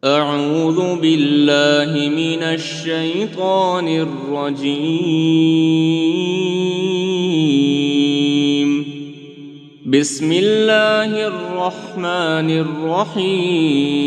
أعوذ بالله من الشيطان الرجيم. بسم الله الرحمن الرحيم.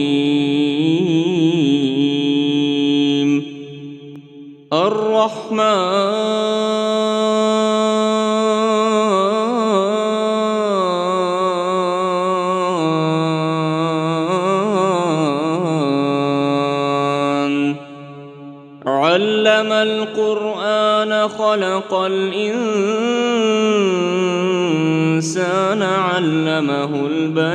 علم القرآن خلق الإنسان علمه البيان.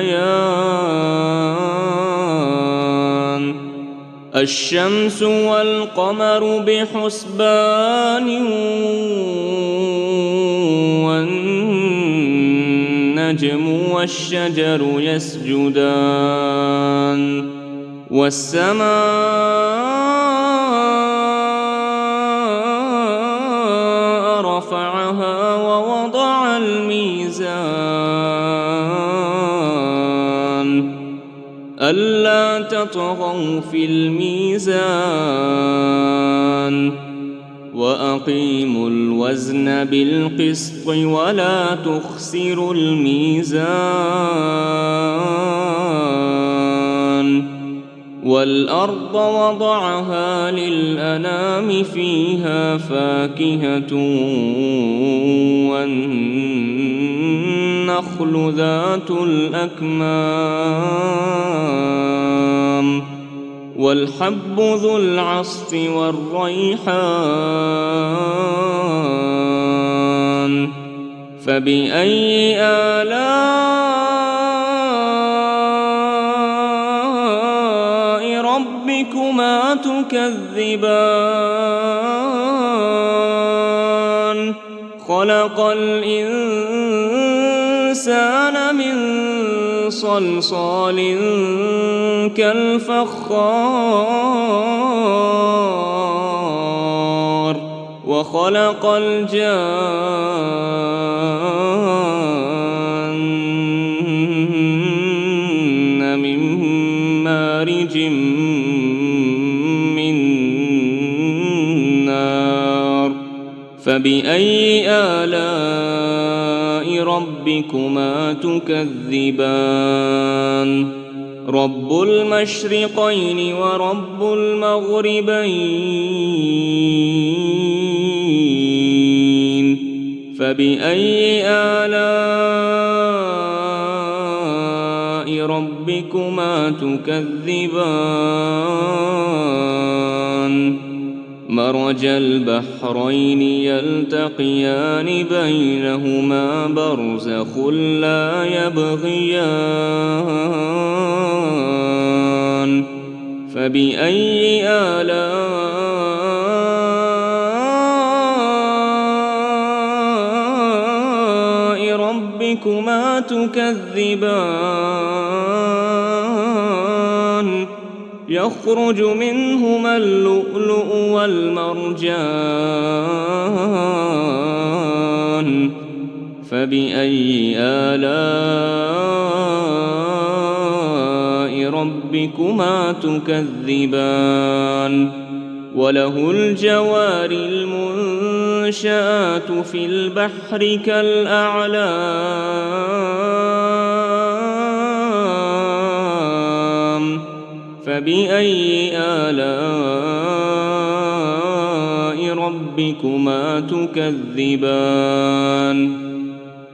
الشمس والقمر بحسبان والنجم والشجر يسجدان والسماء رفعها ووضع الميزان ألا تطغوا في الميزان وأقيموا الوزن بالقسط ولا تخسروا الميزان. والأرض وضعها للأنام فيها فاكهة والنخل ذات الأكمام والحب ذو العصف والريحان. فبأي آلاء ربكما تكذبان؟ خلق الإنسان من صلصال كالفخار وخلق الجان من مارج من نار. فبأي آلاء ربكما تكذبان؟ رب المشرقين ورب المغربين. فبأي آلاء ربكما تكذبان؟ مرج البحرين يلتقيان بينهما برزخ لا يبغيان. فبأي آلاء ربكما تكذبان؟ يخرج منهما اللؤلؤ والمرجان. فبأي آلاء ربكما تكذبان؟ وله الجوار المنشآت في البحر كالأعلام. فبأي آلاء ربكما تكذبان؟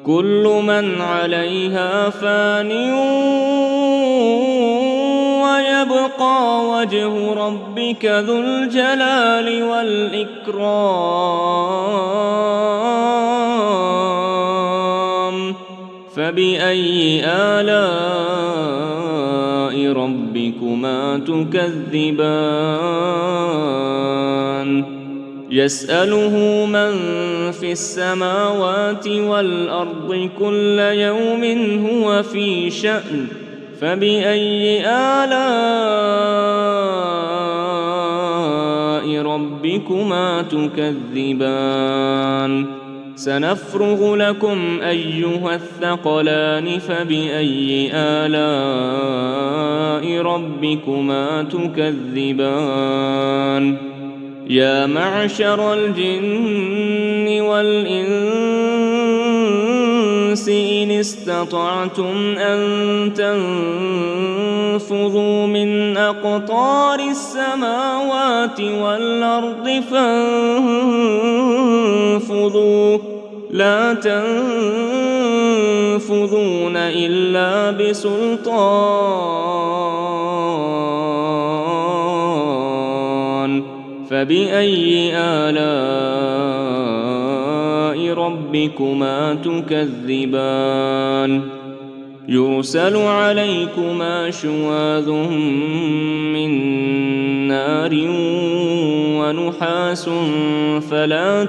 كل من عليها فان ويبقى وجه ربك ذو الجلال والإكرام. فبأي آلاء ربكما تكذبان؟ يسأله من في السماوات والأرض كل يوم هو في شأن. فبأي آلاء ربكما تكذبان؟ سنفرغ لكم أيها الثقلان فبأي آلاء ربكما تكذبان يا معشر الجن والإنس إن استطعتم أن تنفذوا من أقطار السماوات والأرض فانفذوا لا تنفذون إلا بسلطان فبأي آلاء ربكما تكذبان يرسل عليكما شواظ من نار ونحاس فلا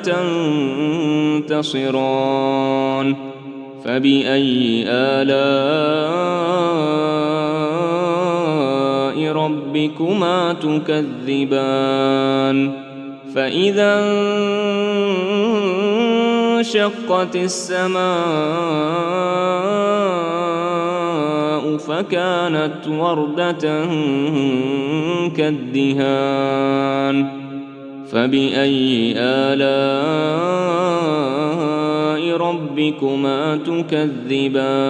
تنتصران فبأي آلاء ربكما تكذبان فإذا انشقت السماء فكانت وردة كالدهان فبأي آلاء ربكما تكذبان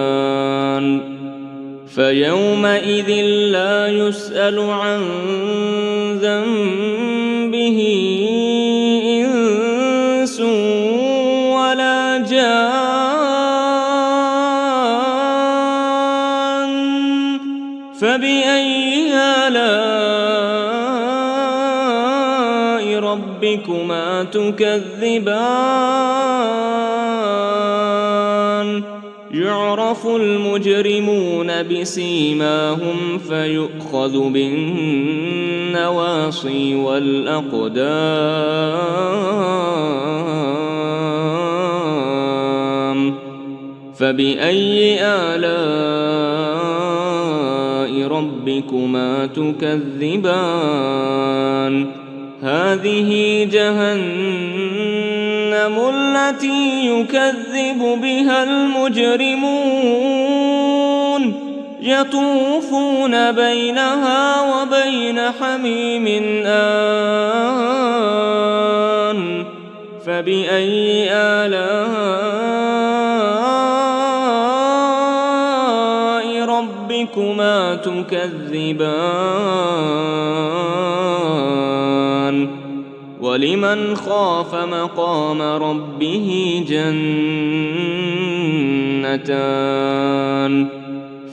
فيومئذ لا يسأل عن ذنبه إنس ولا جان فبأي آلاء ربكما تكذبان يعرف المجرمون بسيماهم فيؤخذ بالنواصي والأقدام فبأي آلاء ربكما تكذبان هذه جهنم التي يكذب بها المجرمون يطوفون بينها وبين حميم آن فبأي آلاء ربكما تكذبان ولمن خاف مقام ربه جنتان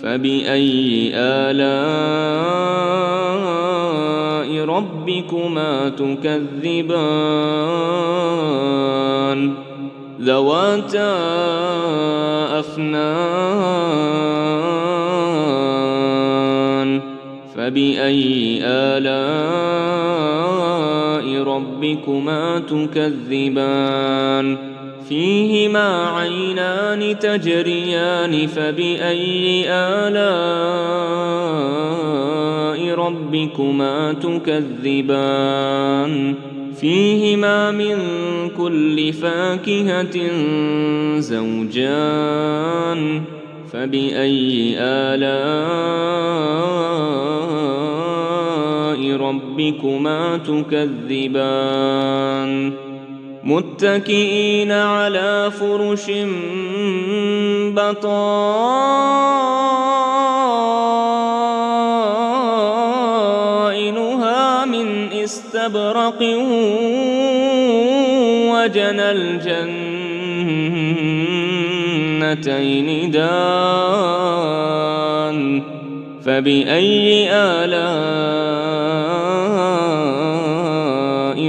فبأي آلاء ربكما تكذبان ذواتا أفنان فبأي آلاء ربكما تكذبان فيهما عينان تجريان فبأي آلاء ربكما تكذبان فيهما من كل فاكهة زوجان فبأي آلاء ربكما تكذبان متكئين على فرش بطائنها من استبرق وجنى الجنتين دان فبأي آلاء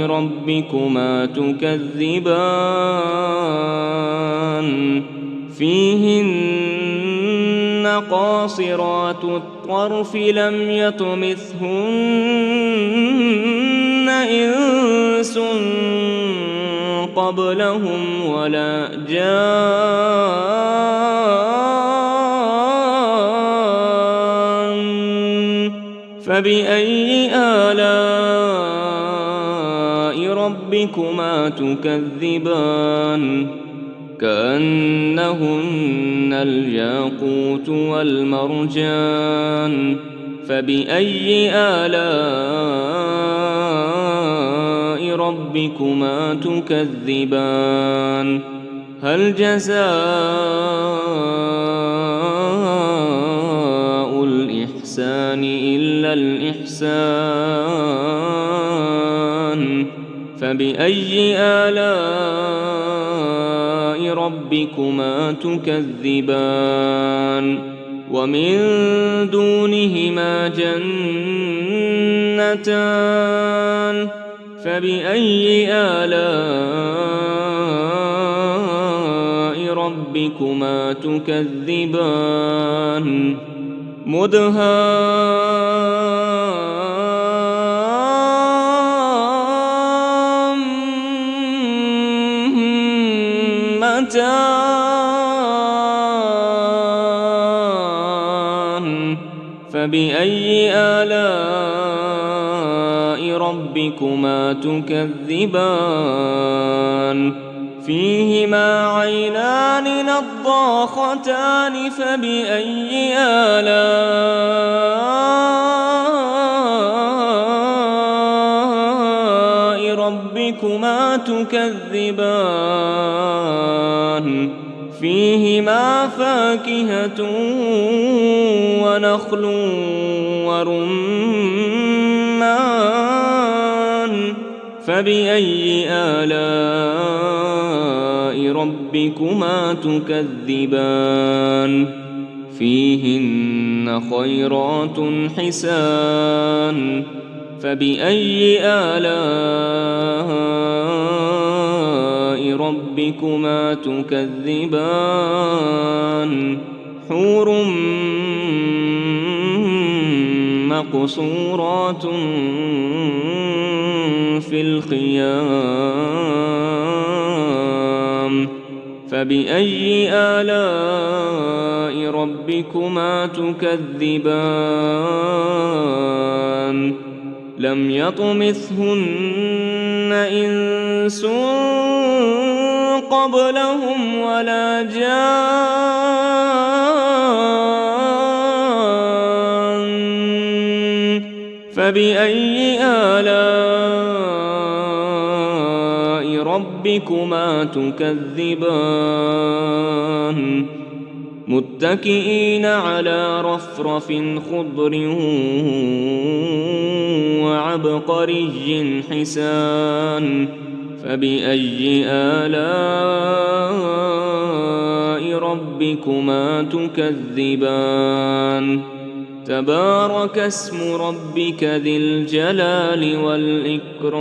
ربكما تكذبان فيهن قاصرات الطرف لم يطمثهن إنس قبلهم ولا جان فبأي آلاء ربكما تكذبان كأنهن الياقوت والمرجان فبأي آلاء ربكما تكذبان هل جزاء الإحسان إلا الإحسان فبأي آلاء ربكما تكذبان ومن دونهما جنتان فبأي آلاء ربكما تكذبان مدهامتان فبأي آلاء ربكما تكذبان فيهما عينان نضاختان فبأي آلاء ربكما تكذبان فيهما فاكهة ونخل ورمان فبأي آلاء ربكما تكذبان فيهن خيرات حسان فبأي آلاء ربكما تكذبان حور مقصورات في الخيام فبأي آلاء ربكما تكذبان لم يطمثهن إنس قبلهم ولا جان فبأي آلاء ربكما تكذبان متكئين على رفرف خضر وعبقري حسان فبأي آلاء ربكما تكذبان تبارك اسم ربك ذي الجلال والإكرام